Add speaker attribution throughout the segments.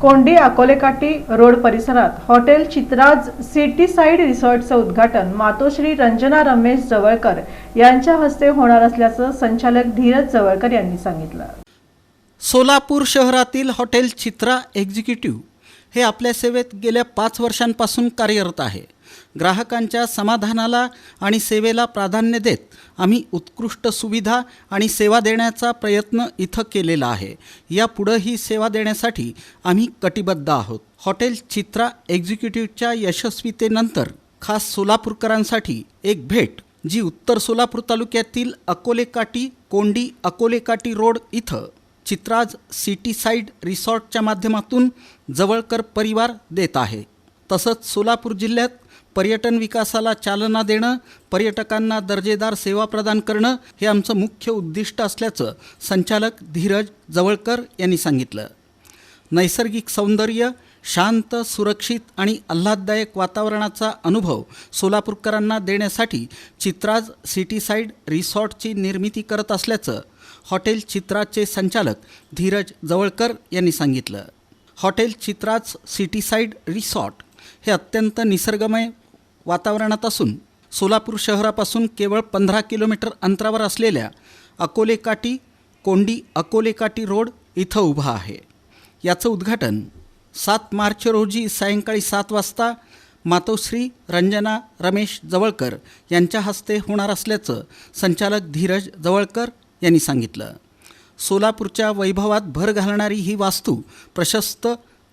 Speaker 1: कोंडी अकोलेकाटी रोड परिसरात hotel चित्राज city side रिसॉर्टचं उद्घाटन मातोश्री रंजना रमेश जवळकर यांच्या हस्ते होणार असल्याचं संचालक धीरज जवळकर यांनी सांगितलं।
Speaker 2: सोलापूर शहरातील हॉटेल चित्रा एक्झिक्युटिव्ह हे आपल्या सेवेत गेल्या 5 वर्षांपासून कार्यरत आहे। ग्राहकांच्या समाधानाला आणि सेवेला प्राधान्य देत आम्ही उत्कृष्ट सुविधा आणि सेवा देण्याचा प्रयत्न इथं केलेला आहे। यापुढेही सेवा देण्यासाठी आम्ही कटिबद्ध आहोत। हॉटेल चित्रा एक्झिक्युटिव्हच्या यशस्वीतेनंतर खास सोलापूरकरांसाठी एक भेट जी उत्तर सोलापूर तालुक्यातील अकोलेकाटी कोंडी अकोलेकाटी रोड इथं चित्राज सिटी साइड रिसॉर्टच्या माध्यमातून जवळकर परिवार देत आहे। तसंच सोलापूर जिल्ह्यात पर्यटन विकासाला चालना देणं, पर्यटकांना दर्जेदार सेवा प्रदान करणं हे आमचं मुख्य उद्दिष्ट असल्याचं संचालक धीरज जवळकर यांनी सांगितलं। नैसर्गिक सौंदर्य, शांत, सुरक्षित आणि आल्हाददायक वातावरणाचा अनुभव सोलापूरकरांना देण्यासाठी चित्राज सिटी साइड रिसॉर्टची निर्मिती करत असल्याचं हॉटेल चित्राचे संचालक धीरज जवळकर यांनी सांगितलं। हॉटेल चित्राज सिटी साइड रिसॉर्ट हे अत्यंत निसर्गमय वातावरणात असून सोलापूर शहरापासून केवळ 15 किलोमीटर अंतरावर असलेल्या अकोलेकाटी कोंडी अकोलेकाटी रोड इथं उभा आहे। याचं उद्घाटन 7 मार्च रोजी सायंकाळी 7 वाजता मातोश्री रंजना रमेश जवळकर यांच्या हस्ते होणार असल्याचं संचालक धीरज जवळकर यांनी सांगितलं। सोलापूरच्या वैभवात भर घालणारी ही वास्तू प्रशस्त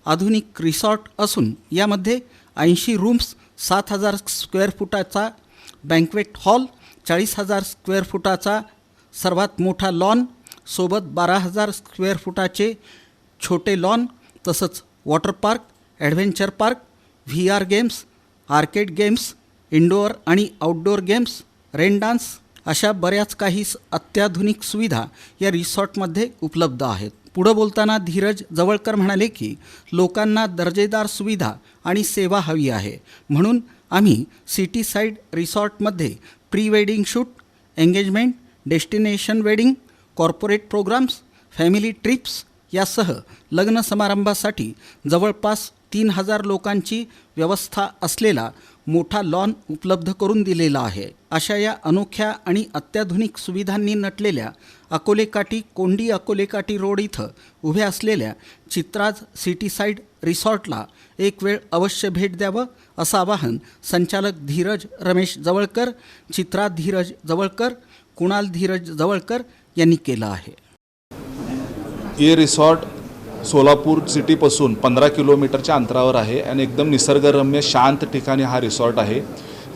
Speaker 2: आधुनिक रिसॉर्ट असून यामध्ये 80 रूम्स, 7,000 स्क्वेअर फुटाचा बँक्वेट हॉल, 40,000 स्क्वेअर फुटाचा सर्वात मोठा लॉन सोबत 12,000 स्क्वेअर फुटाचे छोटे लॉन तसंच water park, adventure park, VR games, arcade games, indoor आणि आउटडोअर गेम्स, रेन डान्स अशा बऱ्याच काही अत्याधुनिक सुविधा या रिसॉर्टमध्ये उपलब्ध आहेत। पुढे बोलताना धीरज जवळकर म्हणाले की लोकांना दर्जेदार सुविधा आणि सेवा हवी आहे, म्हणून आम्ही सिटी साइड रिसॉर्टमध्ये pre wedding shoot, engagement, destination wedding, corporate programs, family trips यासह लग्न समारंभासाठी जवळपास 3,000 लोकांची व्यवस्था असलेला मोठा लॉन उपलब्ध करून दिलेला आहे। अशा या अनोख्या आणि अत्याधुनिक सुविधांनी नटलेल्या अकोलेकाटी कोंडी अकोलेकाटी रोड इथं उभे असलेल्या चित्राज सिटी साइड रिसॉर्टला एक वेळ अवश्य भेट द्यावं असं आवाहन संचालक धीरज रमेश जवळकर, चित्रा धीरज जवळकर, कुणाल धीरज जवळकर यांनी केलं आहे।
Speaker 3: ये रिसॉर्ट सोलापूर सिटीपासून 15 किलोमीटरच्या अंतरावर आहे आणि एकदम निसर्गरम्य शांत ठिकाणी हा रिसॉर्ट आहे।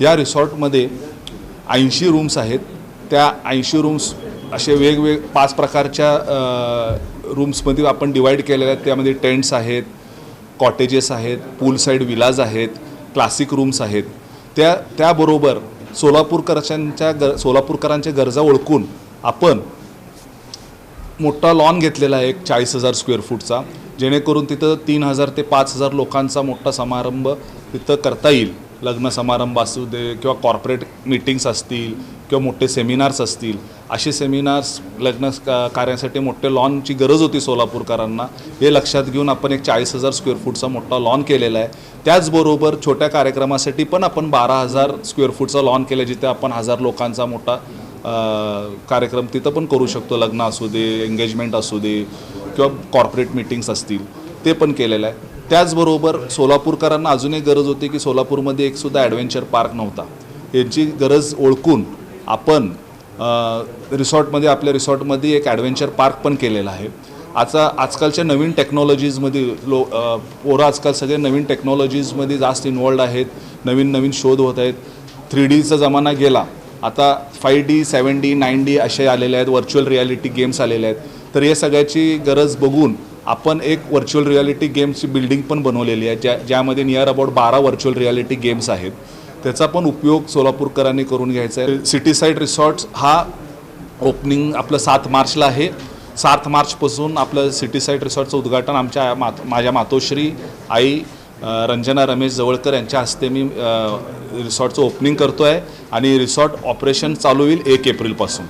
Speaker 3: या रिसॉर्टमध्ये 80 रूम्स आहेत। त्या 80 रूम्स असे वेगवेगळे 5 प्रकारच्या रूम्समध्ये आपण डिवाईड केलेले आहेत। त्यामध्ये टेंट्स आहेत, कॉटेजेस आहेत, पूल साईड विलाज आहेत, क्लासिक रूम्स आहेत। त्याबरोबर सोलापूरकरांच्या गरजा ओळखून आपण मोठा लॉन घेतलेला आहे, एक 40,000 स्क्वेअर फूटचा, जेणेकरून तिथं 3,000 ते 5,000 लोकांचा मोठा समारंभ तिथं करता येईल। लग्न समारंभ असू दे किंवा कॉर्पोरेट मीटिंग्स असतील किंवा मोठे सेमिनार्स असतील, असे सेमिनार्स लग्न कार्यासाठी मोठे लॉनची गरज होती सोलापूरकरांना। हे लक्षात घेऊन आपण एक 40,000 स्क्वेअर फूटचा मोठा लॉन केलेला आहे। त्याचबरोबर छोट्या कार्यक्रमासाठी पण आपण 12,000 स्क्वेअर फूटचा लॉन केला, जिथे आपण 1,000 लोकांचा मोठा कार्यक्रम तिथं पण करू शकतो। लग्न असू दे, एंगेजमेंट असू दे किंवा कॉर्पोरेट मीटिंग्स असतील, ते पण केलेलं आहे। त्याचबरोबर सोलापूरकरांना अजून एक गरज होती की सोलापूरमध्ये एक सुद्धा ॲडव्हेंचर पार्क नव्हता। यांची गरज ओळखून आपण आपल्या रिसॉर्टमध्ये एक ॲडव्हेंचर पार्क पण केलेला आहे। आजकालच्या नवीन टेक्नॉलॉजीजमध्ये पोरं आजकाल सगळे नवीन टेक्नॉलॉजीजमध्ये जास्त इन्वॉल्ड आहेत, नवीन शोध होत आहेत। 3Dचा जमाना गेला, आता 5D, 7D, 9D असे आलेले आहेत, व्हर्च्युअल रियालिटी गेम्स आलेले आहेत। तर या सगळ्याची गरज बघून आपण एक व्हर्च्युअल रियालिटी गेम्सची बिल्डिंग पण बनवलेली आहे, ज्यामध्ये near about 12 virtual reality games आहेत। त्याचा पण उपयोग सोलापूरकरांनी करून घ्यायचा आहे। सिटी साइड रिसॉर्ट्स हा ओपनिंग आपलं 7 मार्चला आहे। 7 मार्चपासून आपलं सिटी साइड रिसॉर्टचं उद्घाटन माझ्या मातोश्री आई रंजना रमेश जवळकर यांच्या हस्ते मी रिसॉर्टचं ओपनिंग करतो आहे आणि रिसॉर्ट ऑपरेशन चालू होईल 1 एप्रिलपासून।